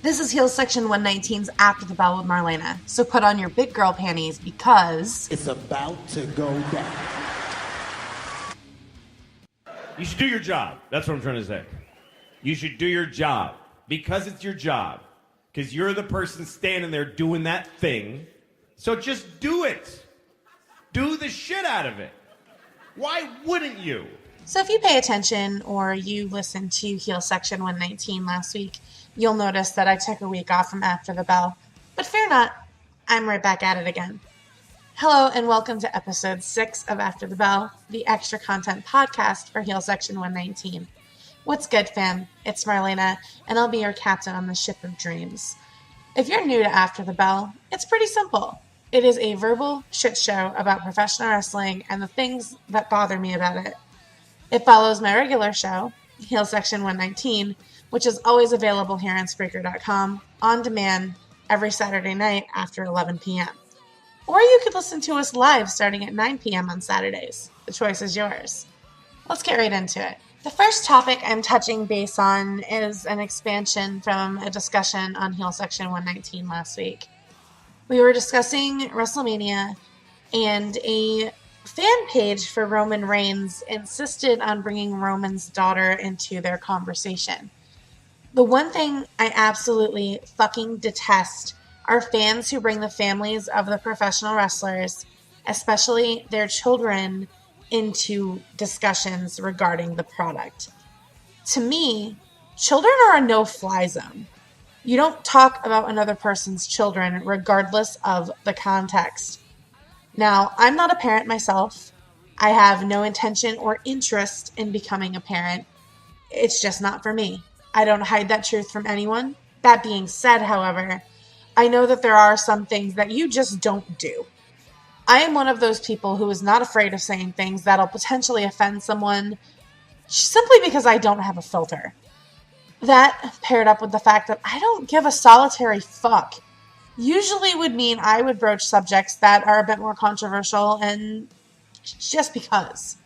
This is Heels Section 119's After the Bell with Marlena. So put on your big girl panties because it's about to go down. You should do your job. That's what I'm trying to say. You should do your job because it's your job. Because you're the person standing there doing that thing. So just do it. Do the shit out of it. Why wouldn't you? So if you pay attention or you listened to Heel Section 119 last week, you'll notice that I took a week off from After the Bell. But fear not, I'm right back at it again. Hello and welcome to episode 6 of After the Bell, the extra content podcast for Heel Section 119. What's good, fam? It's Marlena, and I'll be your captain on the ship of dreams. If you're new to After the Bell, it's pretty simple. It is a verbal shit show about professional wrestling and the things that bother me about it. It follows my regular show, Heel Section 119, which is always available here on Spreaker.com, on demand, every Saturday night after 11 p.m. Or you could listen to us live starting at 9 p.m. on Saturdays. The choice is yours. Let's get right into it. The first topic I'm touching base on is an expansion from a discussion on Heel Section 119 last week. We were discussing WrestleMania, and a fan page for Roman Reigns insisted on bringing Roman's daughter into their conversation. The one thing I absolutely fucking detest are fans who bring the families of the professional wrestlers, especially their children, into discussions regarding the product. To me, children are a no-fly zone. You don't talk about another person's children regardless of the context. Now, I'm not a parent myself. I have no intention or interest in becoming a parent. It's just not for me. I don't hide that truth from anyone. That being said, however, I know that there are some things that you just don't do. I am one of those people who is not afraid of saying things that'll potentially offend someone simply because I don't have a filter. That, paired up with the fact that I don't give a solitary fuck, usually would mean I would broach subjects that are a bit more controversial, and just because.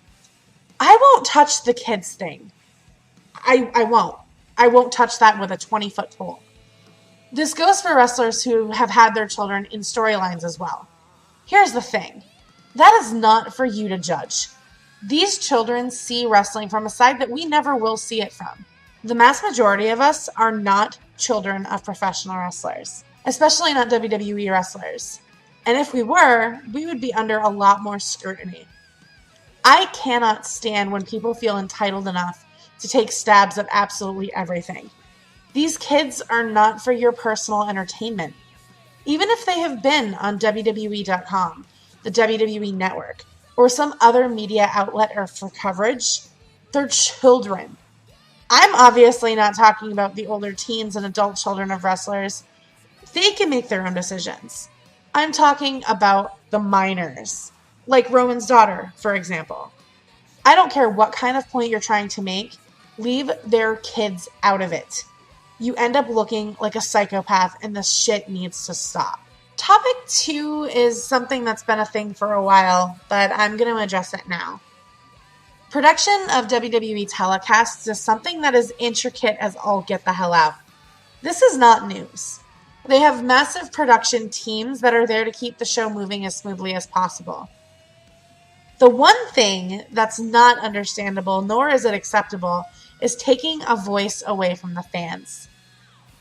I won't touch the kids thing. I won't. I won't touch that with a 20-foot pole. This goes for wrestlers who have had their children in storylines as well. Here's the thing. That is not for you to judge. These children see wrestling from a side that we never will see it from. The mass majority of us are not children of professional wrestlers, especially not WWE wrestlers. And if we were, we would be under a lot more scrutiny. I cannot stand when people feel entitled enough to take stabs at absolutely everything. These kids are not for your personal entertainment. Even if they have been on WWE.com, the WWE Network, or some other media outlet or for coverage, they're children. I'm obviously not talking about the older teens and adult children of wrestlers. They can make their own decisions. I'm talking about the minors, like Roman's daughter, for example. I don't care what kind of point you're trying to make, leave their kids out of it. You end up looking like a psychopath, and this shit needs to stop. Topic 2 is something that's been a thing for a while, but I'm going to address it now. Production of WWE telecasts is something that is intricate as all get the hell out. This is not news. They have massive production teams that are there to keep the show moving as smoothly as possible. The one thing that's not understandable, nor is it acceptable, is taking a voice away from the fans.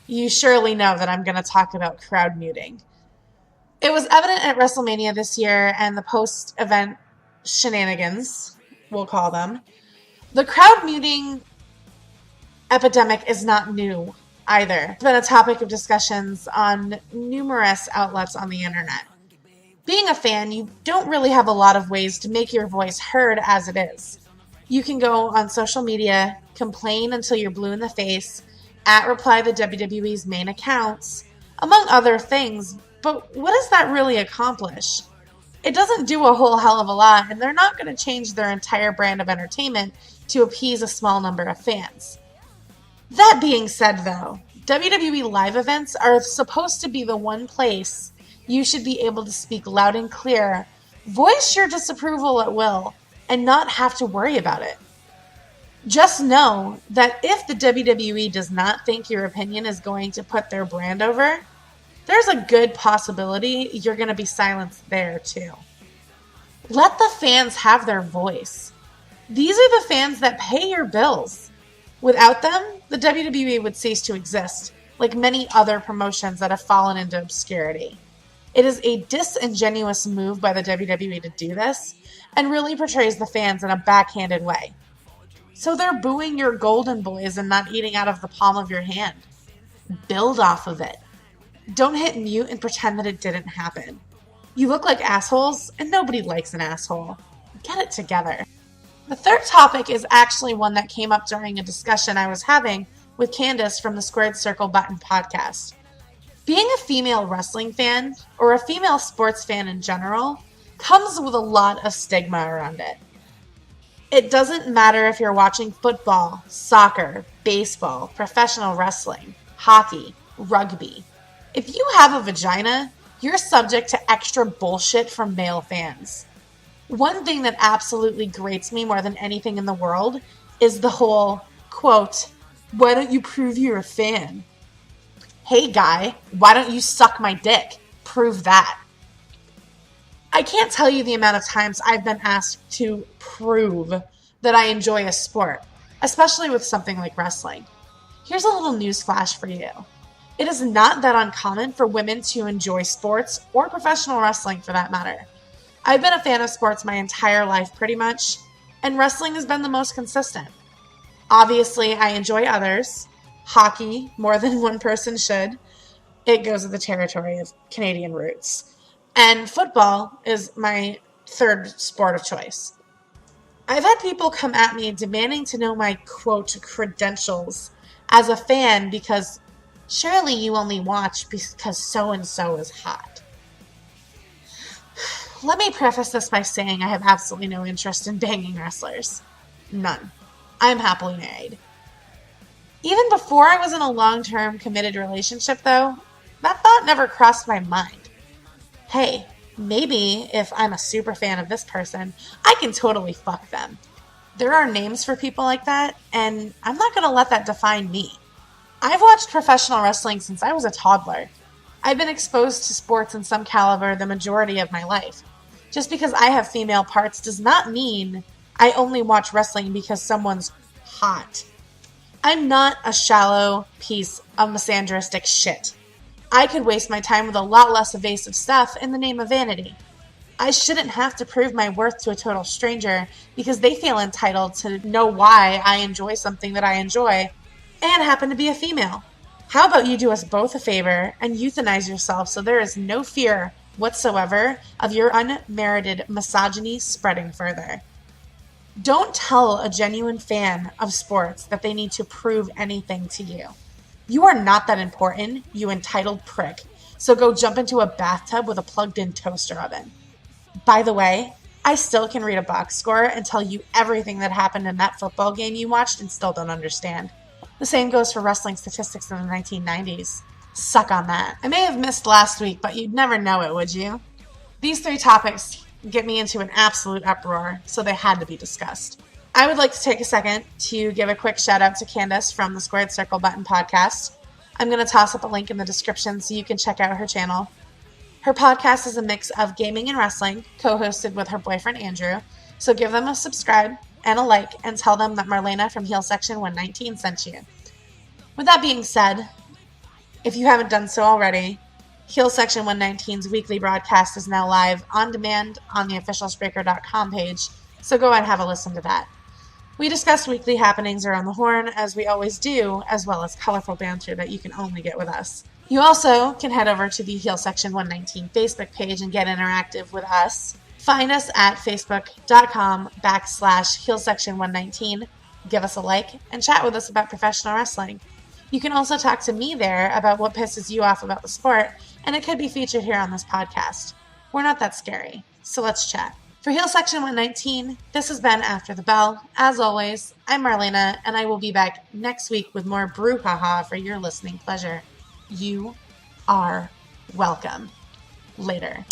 You surely know that I'm going to talk about crowd muting. It was evident at WrestleMania this year and the post-event shenanigans, we'll call them. The crowd muting epidemic is not new either. It's been a topic of discussions on numerous outlets on the internet. Being a fan, you don't really have a lot of ways to make your voice heard as it is. You can go on social media, complain until you're blue in the face, @reply the WWE's main accounts, among other things, but what does that really accomplish? It doesn't do a whole hell of a lot, and they're not going to change their entire brand of entertainment to appease a small number of fans. That being said, though, WWE live events are supposed to be the one place you should be able to speak loud and clear, voice your disapproval at will, and not have to worry about it. Just know that if the WWE does not think your opinion is going to put their brand over, there's a good possibility you're going to be silenced there too. Let the fans have their voice. These are the fans that pay your bills. Without them, the WWE would cease to exist, like many other promotions that have fallen into obscurity. It is a disingenuous move by the WWE to do this, and really portrays the fans in a backhanded way. So they're booing your golden boys and not eating out of the palm of your hand. Build off of it. Don't hit mute and pretend that it didn't happen. You look like assholes, and nobody likes an asshole. Get it together. The third topic is actually one that came up during a discussion I was having with Candace from the Squared Circle Button podcast. Being a female wrestling fan, or a female sports fan in general, comes with a lot of stigma around it. It doesn't matter if you're watching football, soccer, baseball, professional wrestling, hockey, rugby. If you have a vagina, you're subject to extra bullshit from male fans. One thing that absolutely grates me more than anything in the world is the whole, quote, "Why don't you prove you're a fan?" Hey guy, why don't you suck my dick? Prove that. I can't tell you the amount of times I've been asked to prove that I enjoy a sport, especially with something like wrestling. Here's a little newsflash for you. It is not that uncommon for women to enjoy sports, or professional wrestling for that matter. I've been a fan of sports my entire life pretty much, and wrestling has been the most consistent. Obviously, I enjoy others. Hockey, more than one person should. It goes with the territory of Canadian roots. And football is my third sport of choice. I've had people come at me demanding to know my, quote, credentials as a fan because surely you only watch because so-and-so is hot. Let me preface this by saying I have absolutely no interest in banging wrestlers. None. I'm happily married. Even before I was in a long-term committed relationship, though, that thought never crossed my mind. Hey, maybe if I'm a super fan of this person, I can totally fuck them. There are names for people like that, and I'm not going to let that define me. I've watched professional wrestling since I was a toddler. I've been exposed to sports in some caliber the majority of my life. Just because I have female parts does not mean I only watch wrestling because someone's hot. I'm not a shallow piece of misandristic shit. I could waste my time with a lot less evasive stuff in the name of vanity. I shouldn't have to prove my worth to a total stranger because they feel entitled to know why I enjoy something that I enjoy and happen to be a female. How about you do us both a favor and euthanize yourself so there is no fear whatsoever of your unmerited misogyny spreading further. Don't tell a genuine fan of sports that they need to prove anything to you. You are not that important, you entitled prick. So go jump into a bathtub with a plugged-in toaster oven. By the way, I still can read a box score and tell you everything that happened in that football game you watched and still don't understand. The same goes for wrestling statistics in the 1990s. Suck on that. I may have missed last week, but you'd never know it, would you? These three topics get me into an absolute uproar, so they had to be discussed. I would like to take a second to give a quick shout out to Candace from the Squared Circle Button podcast. I'm going to toss up a link in the description so you can check out her channel. Her podcast is a mix of gaming and wrestling, co-hosted with her boyfriend Andrew, so give them a subscribe and a like and tell them that Marlena from Heel Section 119 sent you. With that being said, if you haven't done so already, Heel Section 119's weekly broadcast is now live on demand on the official Spreaker.com page, so go and have a listen to that. We discuss weekly happenings around the horn, as we always do, as well as colorful banter that you can only get with us. You also can head over to the Heel Section 119 Facebook page and get interactive with us. Find us at facebook.com/Heel Section 119. Give us a like and chat with us about professional wrestling. You can also talk to me there about what pisses you off about the sport, and it could be featured here on this podcast. We're not that scary, so let's chat. For Heel Section 119, this has been After the Bell. As always, I'm Marlena, and I will be back next week with more brouhaha for your listening pleasure. You are welcome. Later.